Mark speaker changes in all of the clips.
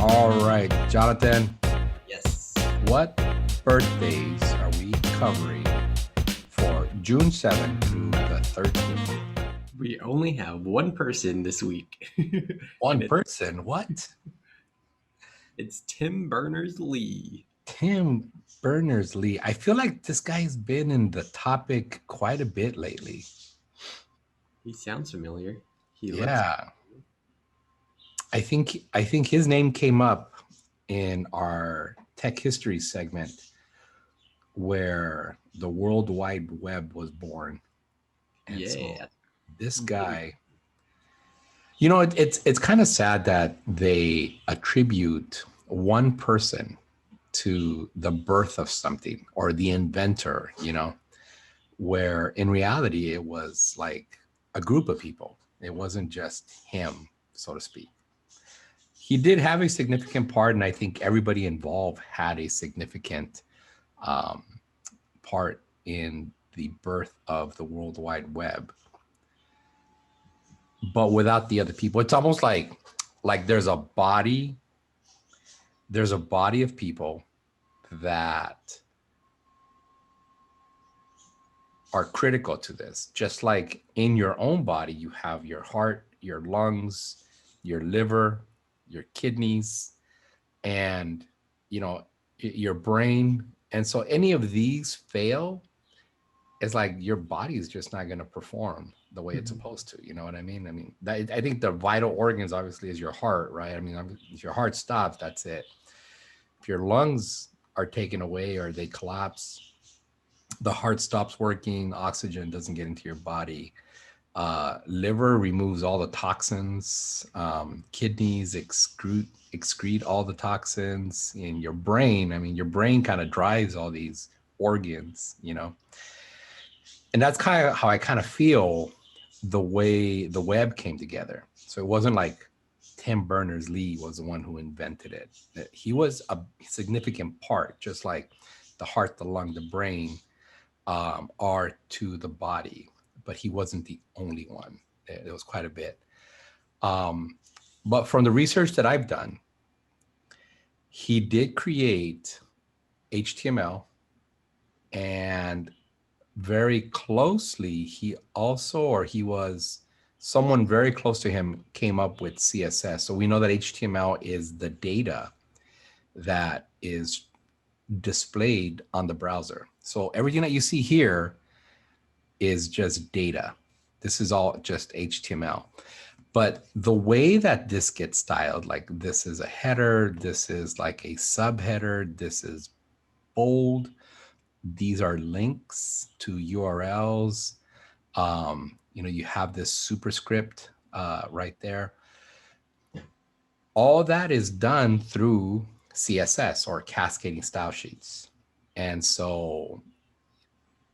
Speaker 1: All right, Jonathan,
Speaker 2: Yes.
Speaker 1: what birthdays are we covering for June 7th through the 13th?
Speaker 2: We only have one person this week.
Speaker 1: One
Speaker 2: And
Speaker 1: person? What?
Speaker 2: it's Tim Berners-Lee.
Speaker 1: Tim Berners-Lee. I feel like this guy's been in the topic quite a bit lately.
Speaker 2: He sounds familiar. He looks.
Speaker 1: Yeah. I think his name came up in our tech history segment where the World Wide Web was born. And so
Speaker 2: Yeah.
Speaker 1: this guy, it's kind of sad that they attribute one person to the birth of something or the inventor, where in reality it was like a group of people. It wasn't just him, so to speak. He did have a significant part, and I think everybody involved had a significant part in the birth of the World Wide Web. But without the other people, it's almost like there's a body of people that are critical to this. Just like in your own body, you have your heart, your lungs, your liver, your kidneys, and your brain. And so any of these fail, it's like your body is just not going to perform the way it's supposed to. You know what I mean? I think the vital organs obviously is your heart, right? If your heart stops, that's it. If your lungs are taken away or they collapse, the heart stops working, oxygen doesn't get into your body. Liver removes all the toxins, kidneys excrete all the toxins. In your brain, your brain kind of drives all these organs, and that's kind of how I kind of feel the way the web came together. So it wasn't like Tim Berners-Lee was the one who invented it. He was a significant part, just like the heart, the lung, the brain are to the body, but he wasn't the only one. There was quite a bit. But from the research that I've done, he did create HTML, and very closely, he was someone very close to him came up with CSS. So we know that HTML is the data that is displayed on the browser. So everything that you see here is just data. This is all just HTML. But the way that this gets styled, like this is a header, this is like a subheader, this is bold, these are links to URLs. You have this superscript right there. All that is done through CSS or cascading style sheets. And so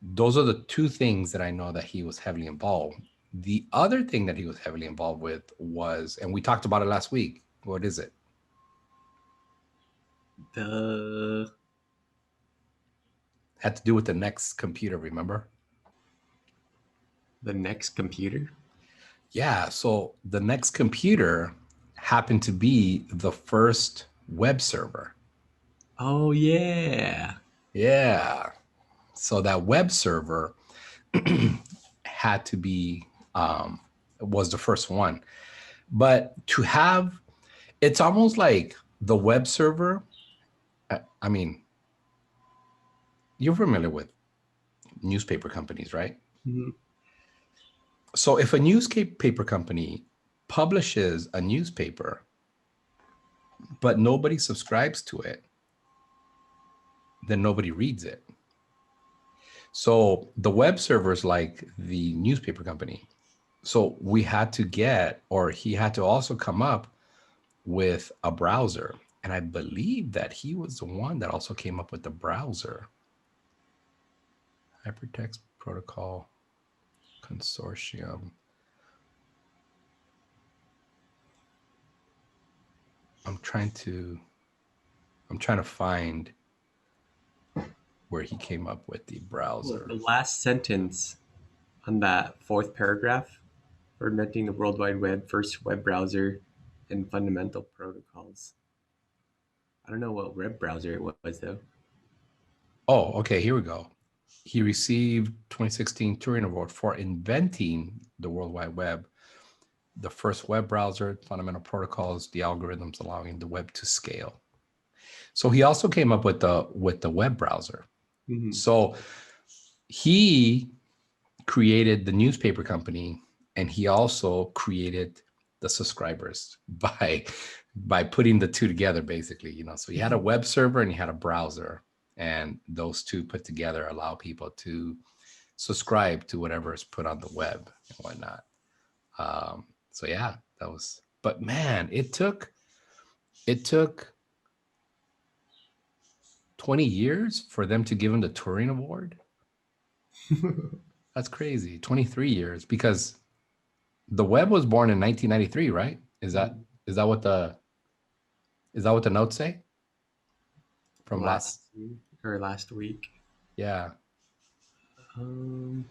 Speaker 1: those are the two things that I know that he was heavily involved. The other thing that he was heavily involved with was, and we talked about it last week. What is it? Had to do with the next computer, remember?
Speaker 2: The next computer?
Speaker 1: Yeah, so the next computer happened to be the first web server.
Speaker 2: Oh, yeah.
Speaker 1: Yeah. So that web server had to be, was the first one. But to have, it's almost like the web server, you're familiar with newspaper companies, right?
Speaker 2: Mm-hmm.
Speaker 1: So if a newspaper company publishes a newspaper, but nobody subscribes to it, then nobody reads it. So the web server is like the newspaper company. So we had to he had to also come up with a browser. And I believe that he was the one that also came up with the browser. Hypertext Protocol Consortium. I'm trying to find where he came up with the browser.
Speaker 2: Well, the last sentence on that fourth paragraph, for inventing the World Wide Web, first web browser, and fundamental protocols. I don't know what web browser it was though.
Speaker 1: Oh, okay, here we go. He received 2016 Turing Award for inventing the World Wide Web, the first web browser, fundamental protocols, the algorithms allowing the web to scale. So he also came up with the web browser.
Speaker 2: Mm-hmm.
Speaker 1: So he created the newspaper company, and he also created the subscribers by putting the two together, basically. So he had a web server and he had a browser, and those two put together allow people to subscribe to whatever is put on the web and whatnot. So yeah, that was. But man, it took 20 years for them to give him the Turing Award. That's crazy. 23 years, because the web was born in 1993, right? Is that what the notes say from last?
Speaker 2: Last week.
Speaker 1: Yeah.
Speaker 2: World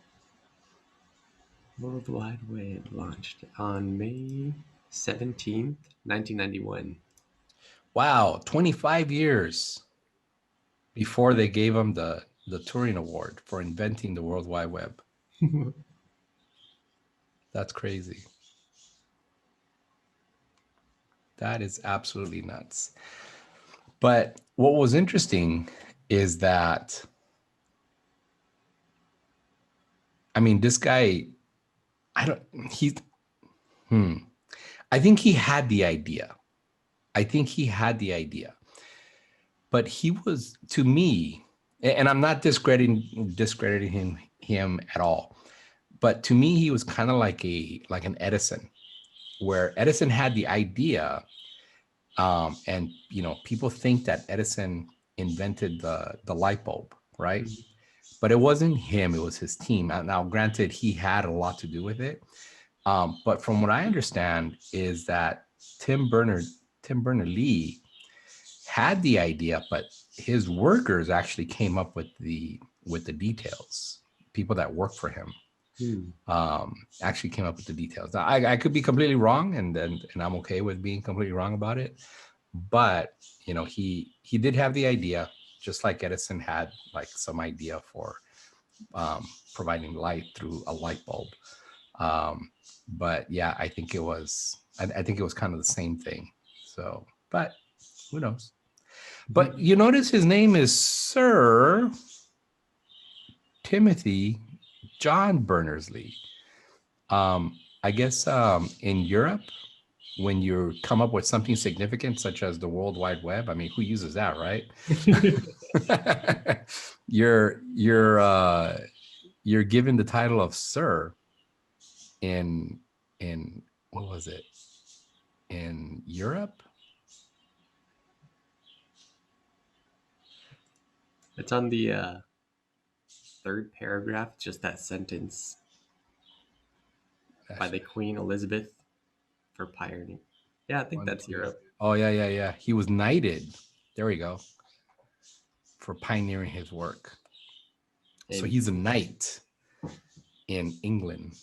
Speaker 2: Wide Web launched on May 17th, 1991.
Speaker 1: Wow, 25 years before they gave him the Turing Award for inventing the World Wide Web. That's crazy. That is absolutely nuts. But what was interesting is that, I mean, this guy, I think he had the idea. But he was, to me, and I'm not discrediting him at all, but to me, he was kind of like an Edison, where Edison had the idea, and people think that Edison invented the light bulb, right? Mm-hmm. But it wasn't him; it was his team. Now, granted, he had a lot to do with it, but from what I understand is that Tim Berners-Lee had the idea, but his workers actually came up with the details. People that work for him actually came up with the details. Now, I could be completely wrong, and I'm okay with being completely wrong about it. But he did have the idea, just like Edison had like some idea for providing light through a light bulb. But yeah, I think it was kind of the same thing. So, but who knows? But you notice his name is Sir Timothy John Berners-Lee. I guess in Europe, when you come up with something significant, such as the World Wide Web, I mean, who uses that, right? You're given the title of Sir in what was it? In Europe?
Speaker 2: It's on the third paragraph, just that sentence by the Queen Elizabeth for pioneering. Yeah, I think that's Europe.
Speaker 1: Oh, yeah. He was knighted. There we go. For pioneering his work. So he's a knight in England.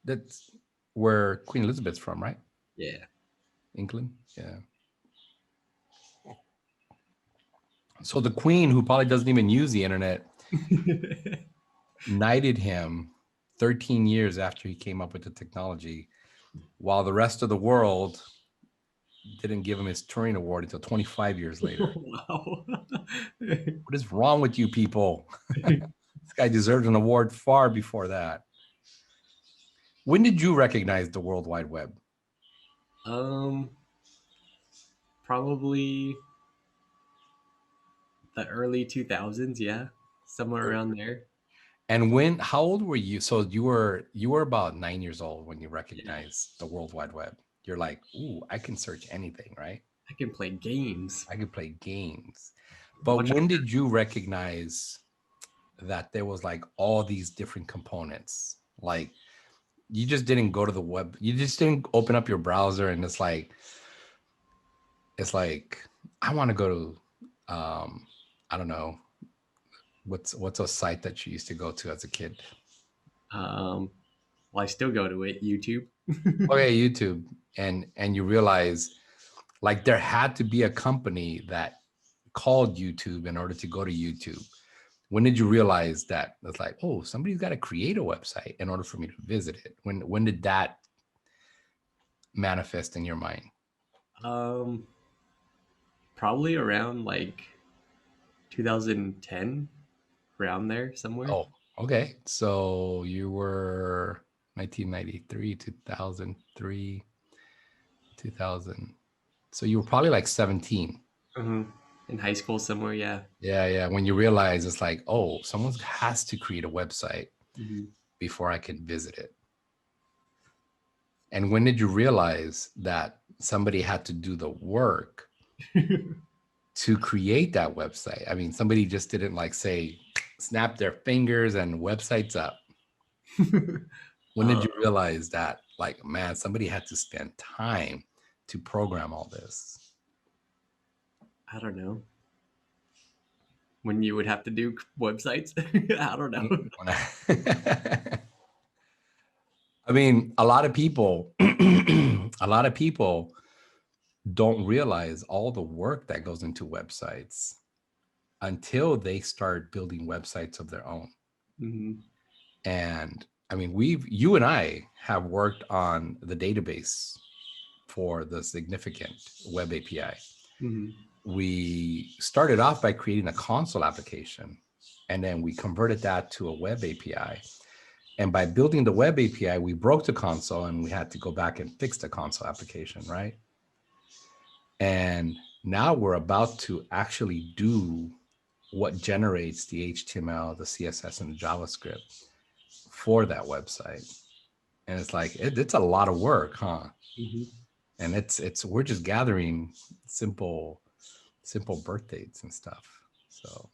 Speaker 1: That's where Queen Elizabeth's from, right?
Speaker 2: Yeah.
Speaker 1: England? Yeah. So the Queen, who probably doesn't even use the internet, knighted him 13 years after he came up with the technology, while the rest of the world didn't give him his Turing Award until 25 years later.
Speaker 2: Wow.
Speaker 1: What is wrong with you people? This guy deserves an award far before that. When did you recognize the World Wide Web?
Speaker 2: Probably the early 2000s, yeah. Somewhere around there.
Speaker 1: And how old were you? So you were about 9 years old when you recognized the World Wide Web. You're like, ooh, I can search anything, right?
Speaker 2: I can play games.
Speaker 1: But when did you recognize that there was like all these different components? Like, you just didn't go to the web. You just didn't open up your browser and it's like, I want to go to, I don't know, what's a site that you used to go to as a kid?
Speaker 2: Well, I still go to it, YouTube.
Speaker 1: Okay, YouTube, and you realize Like there had to be a company that called YouTube in order to go to YouTube. When did you realize that it's like, oh, somebody's got to create a website in order for me to visit it? When did that manifest in your mind?
Speaker 2: Um, Probably around like 2010, around there somewhere.
Speaker 1: Oh, okay. So you were 1993, 2003, 2000. So you were probably like 17.
Speaker 2: Uh-huh. In high school somewhere, yeah.
Speaker 1: Yeah, yeah. When you realize it's like, oh, someone has to create a website
Speaker 2: Hmm.
Speaker 1: before I can visit it. And when did you realize that somebody had to do the work to create that website? I mean, somebody just didn't like say, snap their fingers and website's up. When did
Speaker 2: uh,
Speaker 1: you realize that, like, man, somebody had to spend time to program all this?
Speaker 2: I don't know. When you would have to do websites? I don't know.
Speaker 1: I mean, a lot of people, a lot of people don't realize all the work that goes into websites until they start building websites of their own.
Speaker 2: Hmm.
Speaker 1: And I mean, you and I have worked on the database for the significant web API.
Speaker 2: Hmm.
Speaker 1: We started off by creating a console application, and then we converted that to a web API. And by building the web API, we broke the console and we had to go back and fix the console application, right? And now we're about to actually do what generates the HTML, the CSS, and the JavaScript for that website. And it's like, it's a lot of work, huh?
Speaker 2: Hmm.
Speaker 1: And we're just gathering simple birth dates and stuff. So,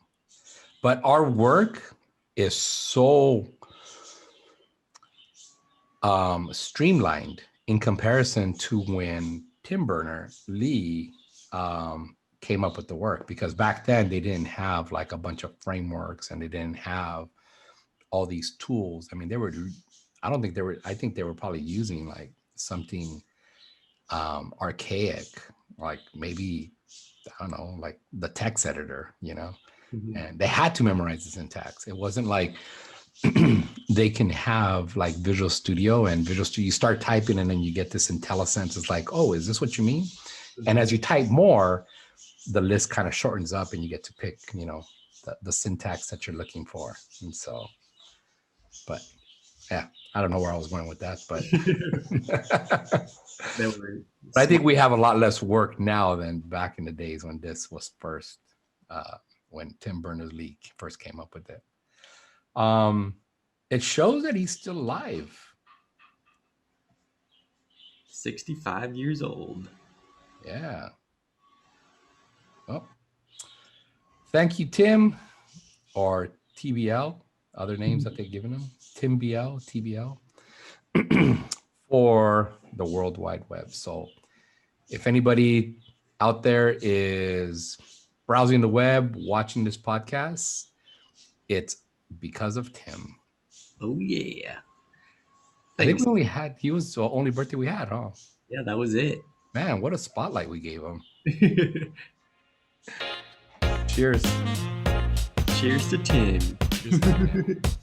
Speaker 1: but our work is so streamlined in comparison to when Tim Berners-Lee came up with the work, because back then they didn't have like a bunch of frameworks and they didn't have all these tools. I mean, I think they were probably using like something archaic, like maybe, I don't know, like the text editor,
Speaker 2: Hmm.
Speaker 1: and they had to memorize the syntax. It wasn't like they can have like Visual Studio, and Visual Studio, you start typing and then you get this IntelliSense. It's like, oh, is this what you mean? And as you type more, the list kind of shortens up and you get to pick, the syntax that you're looking for. And so, but yeah, I don't know where I was going with that, but
Speaker 2: They were
Speaker 1: but I think
Speaker 2: smart.
Speaker 1: we have a lot less work now than back in the days when this was first, when Tim Berners-Lee first came up with it. It shows that he's still alive.
Speaker 2: 65 years old.
Speaker 1: Yeah. Well, thank you, Tim, or TBL, other names that they've given him, Tim BL, TBL, for the World Wide Web. So if anybody out there is browsing the web, watching this podcast, it's because of Tim.
Speaker 2: Oh, yeah.
Speaker 1: I think
Speaker 2: Thanks.
Speaker 1: he was the only birthday we had, huh?
Speaker 2: Yeah, that was it.
Speaker 1: Man, what a spotlight we gave him. Cheers.
Speaker 2: Cheers to Tim.